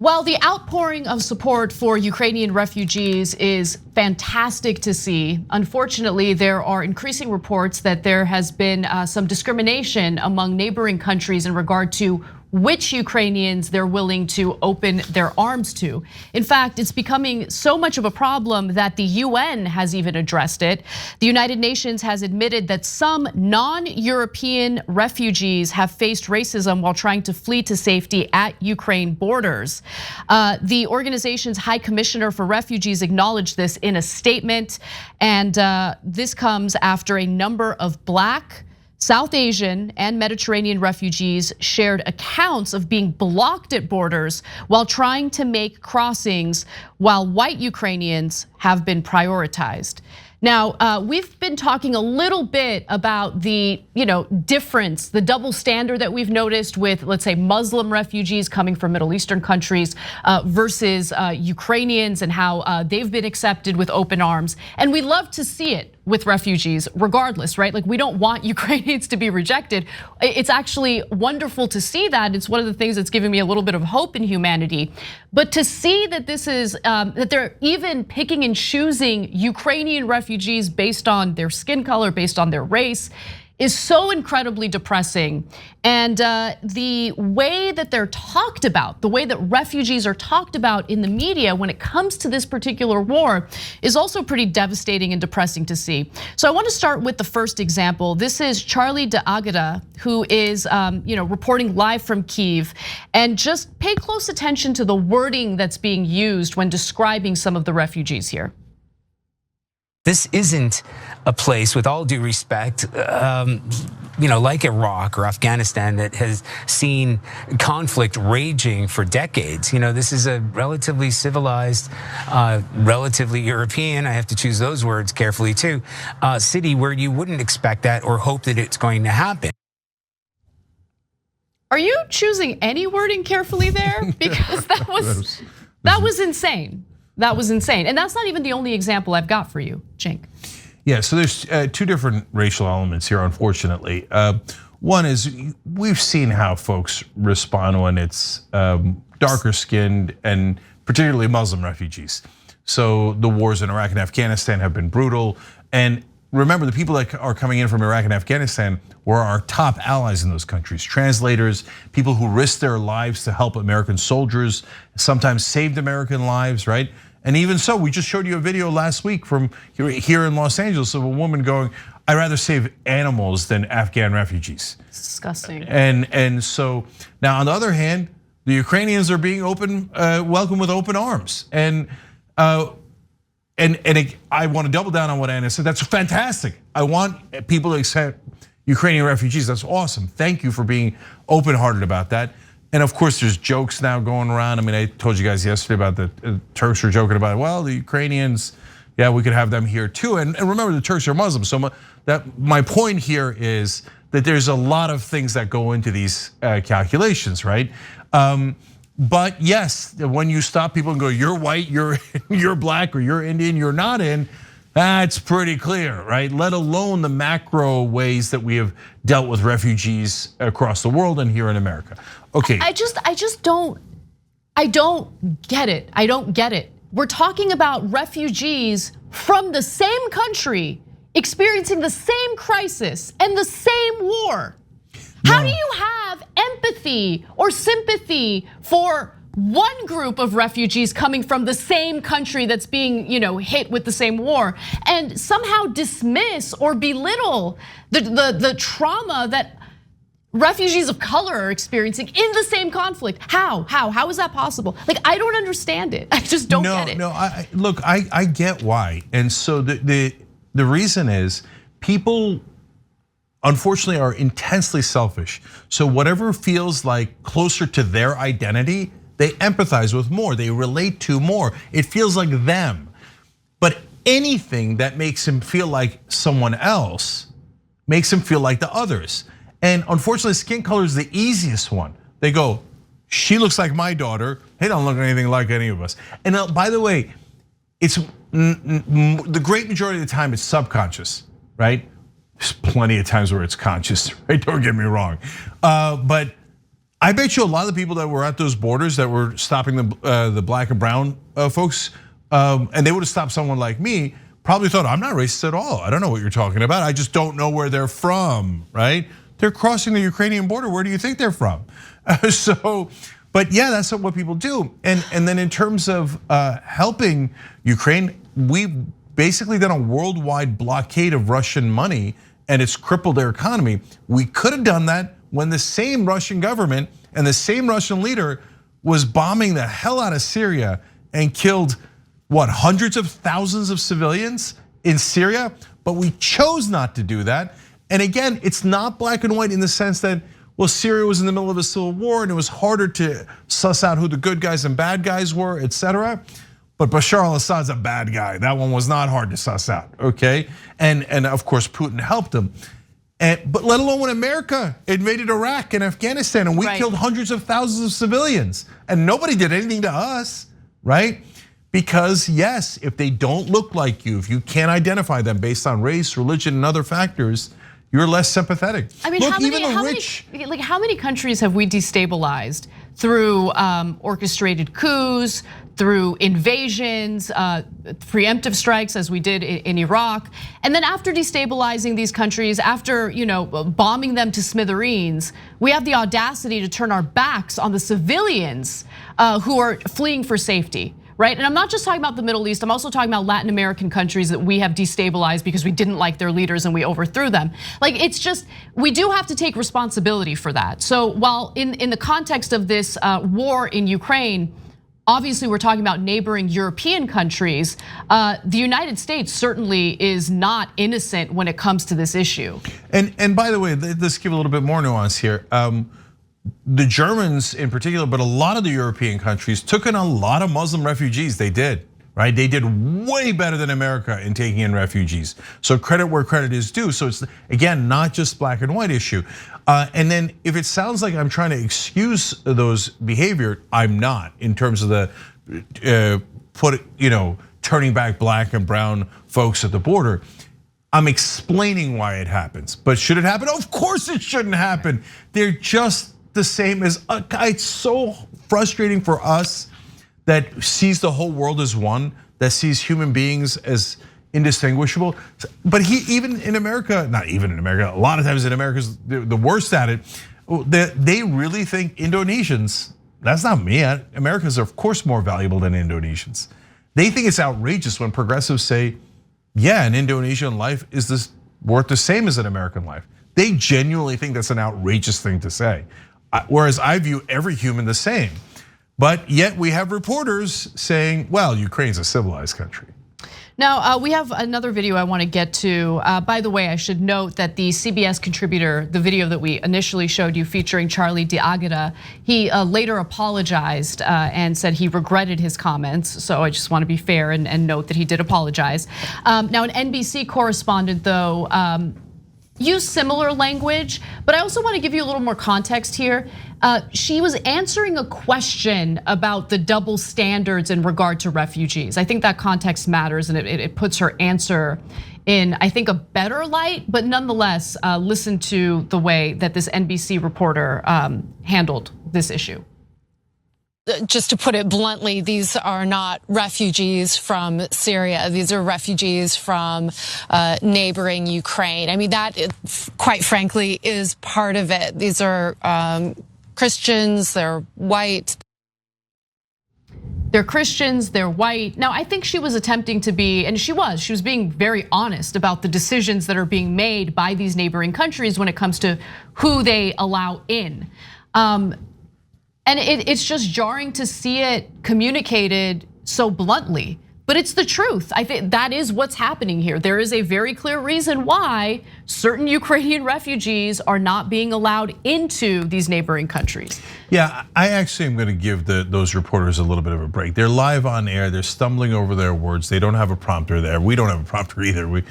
While the outpouring of support for Ukrainian refugees is fantastic to see, unfortunately, there are increasing reports that there has been some discrimination among neighboring countries in regard to which Ukrainians they're willing to open their arms to. In fact, it's becoming so much of a problem that the UN has even addressed it. The United Nations has admitted that some non-European refugees have faced racism while trying to flee to safety at Ukraine borders. The organization's High Commissioner for Refugees acknowledged this in a statement, and this comes after a number of Black, South Asian and Mediterranean refugees shared accounts of being blocked at borders while trying to make crossings, while white Ukrainians have been prioritized. Now, we've been talking a little bit about the difference, the double standard that we've noticed with, let's say, Muslim refugees coming from Middle Eastern countries versus Ukrainians and how they've been accepted with open arms. And we love to see it with refugees regardless, right? Like, we don't want Ukrainians to be rejected. It's actually wonderful to see that. It's one of the things that's giving me a little bit of hope in humanity. But to see that this is, that they're even picking and choosing Ukrainian refugees based on their skin color, based on their race, is so incredibly depressing. And the way that they're talked about, the way that refugees are talked about in the media when it comes to this particular war is also pretty devastating and depressing to see. So I want to start with the first example. This is Charlie de Agada, who is reporting live from Kyiv. And just pay close attention to the wording that's being used when describing some of the refugees here. This isn't a place, with all due respect, like Iraq or Afghanistan, that has seen conflict raging for decades. This is a relatively civilized, relatively European, I have to choose those words carefully too, city where you wouldn't expect that or hope that it's going to happen. Are you choosing any wording carefully there? Because that was insane. That was insane. And that's not even the only example I've got for you, Cenk. Yeah, so there's two different racial elements here, unfortunately. One is we've seen how folks respond when it's darker skinned and particularly Muslim refugees. So the wars in Iraq and Afghanistan have been brutal. And remember, the people that are coming in from Iraq and Afghanistan were our top allies in those countries. Translators, people who risked their lives to help American soldiers, sometimes saved American lives, right? And even so, we just showed you a video last week from here in Los Angeles of a woman going, I'd rather save animals than Afghan refugees. It's disgusting. And so now on the other hand, the Ukrainians are being welcomed with open arms. And I want to double down on what Anna said. That's fantastic. I want people to accept Ukrainian refugees. That's awesome. Thank you for being open-hearted about that. And of course, there's jokes now going around. I mean, I told you guys yesterday about the Turks were joking about, well, the Ukrainians, yeah, we could have them here too. And remember, the Turks are Muslims. So my point here is that there's a lot of things that go into these calculations, right? But yes, when you stop people and go, you're white, you're Black, or you're Indian, you're not in, that's pretty clear, right? Let alone the macro ways that we have dealt with refugees across the world and here in America. Okay. I just don't get it. I don't get it. We're talking about refugees from the same country experiencing the same crisis and the same war. No. How do you have empathy or sympathy for one group of refugees coming from the same country that's being hit with the same war and somehow dismiss or belittle the trauma that refugees of color are experiencing in the same conflict? How is that possible? Like, I don't understand it. I just don't get it. Look, I get why. And so the reason is people unfortunately are intensely selfish. So whatever feels like closer to their identity, they empathize with more, they relate to more. It feels like them. But anything that makes him feel like someone else makes him feel like the others. And unfortunately, skin color is the easiest one. They go, she looks like my daughter. They don't look anything like any of us. And by the way, it's the great majority of the time it's subconscious, right? There's plenty of times where it's conscious, right? Don't get me wrong. But I bet you a lot of the people that were at those borders that were stopping the black and brown folks, and they would have stopped someone like me, probably thought, I'm not racist at all. I don't know what you're talking about. I just don't know where they're from, right? They're crossing the Ukrainian border. Where do you think they're from? But yeah, that's what people do. And then in terms of helping Ukraine, we've basically done a worldwide blockade of Russian money, and it's crippled their economy. We could have done that when the same Russian government and the same Russian leader was bombing the hell out of Syria and killed, what, hundreds of thousands of civilians in Syria? But we chose not to do that. And again, it's not black and white in the sense that, well, Syria was in the middle of a civil war and it was harder to suss out who the good guys and bad guys were, etc. But Bashar al-Assad's a bad guy. That one was not hard to suss out, okay? And of course, Putin helped him. But let alone when America invaded Iraq and Afghanistan and we killed hundreds of thousands of civilians and nobody did anything to us, right? Because yes, if they don't look like you, if you can't identify them based on race, religion, and other factors, you're less sympathetic. I mean, look, how many countries have we destabilized through orchestrated coups, through invasions, preemptive strikes, as we did in Iraq, and then after destabilizing these countries, after bombing them to smithereens, we have the audacity to turn our backs on the civilians who are fleeing for safety. Right, and I'm not just talking about the Middle East, I'm also talking about Latin American countries that we have destabilized because we didn't like their leaders and we overthrew them. Like, it's just, we do have to take responsibility for that. So while in the context of this war in Ukraine, obviously we're talking about neighboring European countries, the United States certainly is not innocent when it comes to this issue. And by the way, let's give a little bit more nuance here. The Germans in particular, but a lot of the European countries took in a lot of Muslim refugees. They did, right? They did way better than America in taking in refugees. So credit where credit is due. So it's, again, not just black and white issue. And then if it sounds like I'm trying to excuse those behavior, I'm not, in terms of the turning back black and brown folks at the border. I'm explaining why it happens. But should it happen? Of course it shouldn't happen. They're just the same as, it's so frustrating for us that sees the whole world as one, that sees human beings as indistinguishable. But even in America, not even in America, a lot of times in America's the worst at it, they really think Indonesians, that's not me, Americans are of course more valuable than Indonesians. They think it's outrageous when progressives say, yeah, an Indonesian life is worth the same as an American life. They genuinely think that's an outrageous thing to say. Whereas I view every human the same. But yet we have reporters saying, well, Ukraine's a civilized country. Now, we have another video I want to get to. By the way, I should note that the CBS contributor, the video that we initially showed you featuring Charlie D'Agata, he later apologized and said he regretted his comments. So I just want to be fair and note that he did apologize. Now, an NBC correspondent, though, used similar language, but I also want to give you a little more context here. She was answering a question about the double standards in regard to refugees. I think that context matters and it puts her answer in, I think, a better light, but nonetheless, listen to the way that this NBC reporter handled this issue. Just to put it bluntly, these are not refugees from Syria. These are refugees from neighboring Ukraine. I mean, that, quite frankly, is part of it. These are Christians, they're white. They're Christians, they're white. Now, I think she was attempting to be, and she was being very honest about the decisions that are being made by these neighboring countries when it comes to who they allow in. And it's just jarring to see it communicated so bluntly, but it's the truth. I think that is what's happening here. There is a very clear reason why certain Ukrainian refugees are not being allowed into these neighboring countries. Yeah, I actually am going to give those reporters a little bit of a break. They're live on air. They're stumbling over their words. They don't have a prompter there. We don't have a prompter either.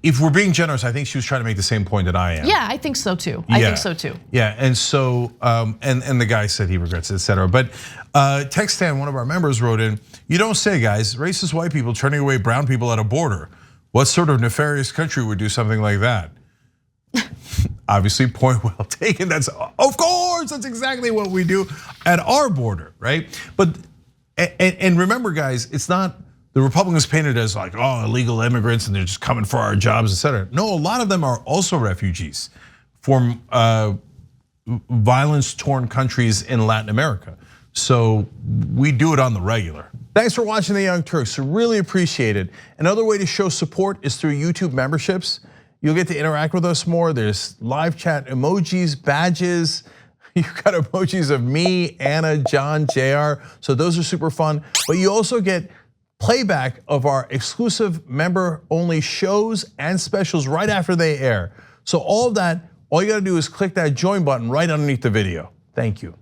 If we're being generous, I think she was trying to make the same point that I am. Yeah, I think so too. I think so too. Yeah, and so, and the guy said he regrets it, etc. But Textan, one of our members, wrote in, you don't say, guys, racist white people turning away brown people at a border. What sort of nefarious country would do something like that? Obviously, point well taken. Of course, that's exactly what we do at our border, right? But and remember, guys, it's not the Republicans painted as like, oh, illegal immigrants and they're just coming for our jobs, et cetera. No, a lot of them are also refugees from violence-torn countries in Latin America. So we do it on the regular. Thanks for watching The Young Turks. Really appreciate it. Another way to show support is through YouTube memberships. You'll get to interact with us more. There's live chat emojis, badges. You've got emojis of me, Anna, John, JR. So those are super fun. But you also get playback of our exclusive member-only shows and specials right after they air. So all of that, all you gotta do is click that join button right underneath the video. Thank you.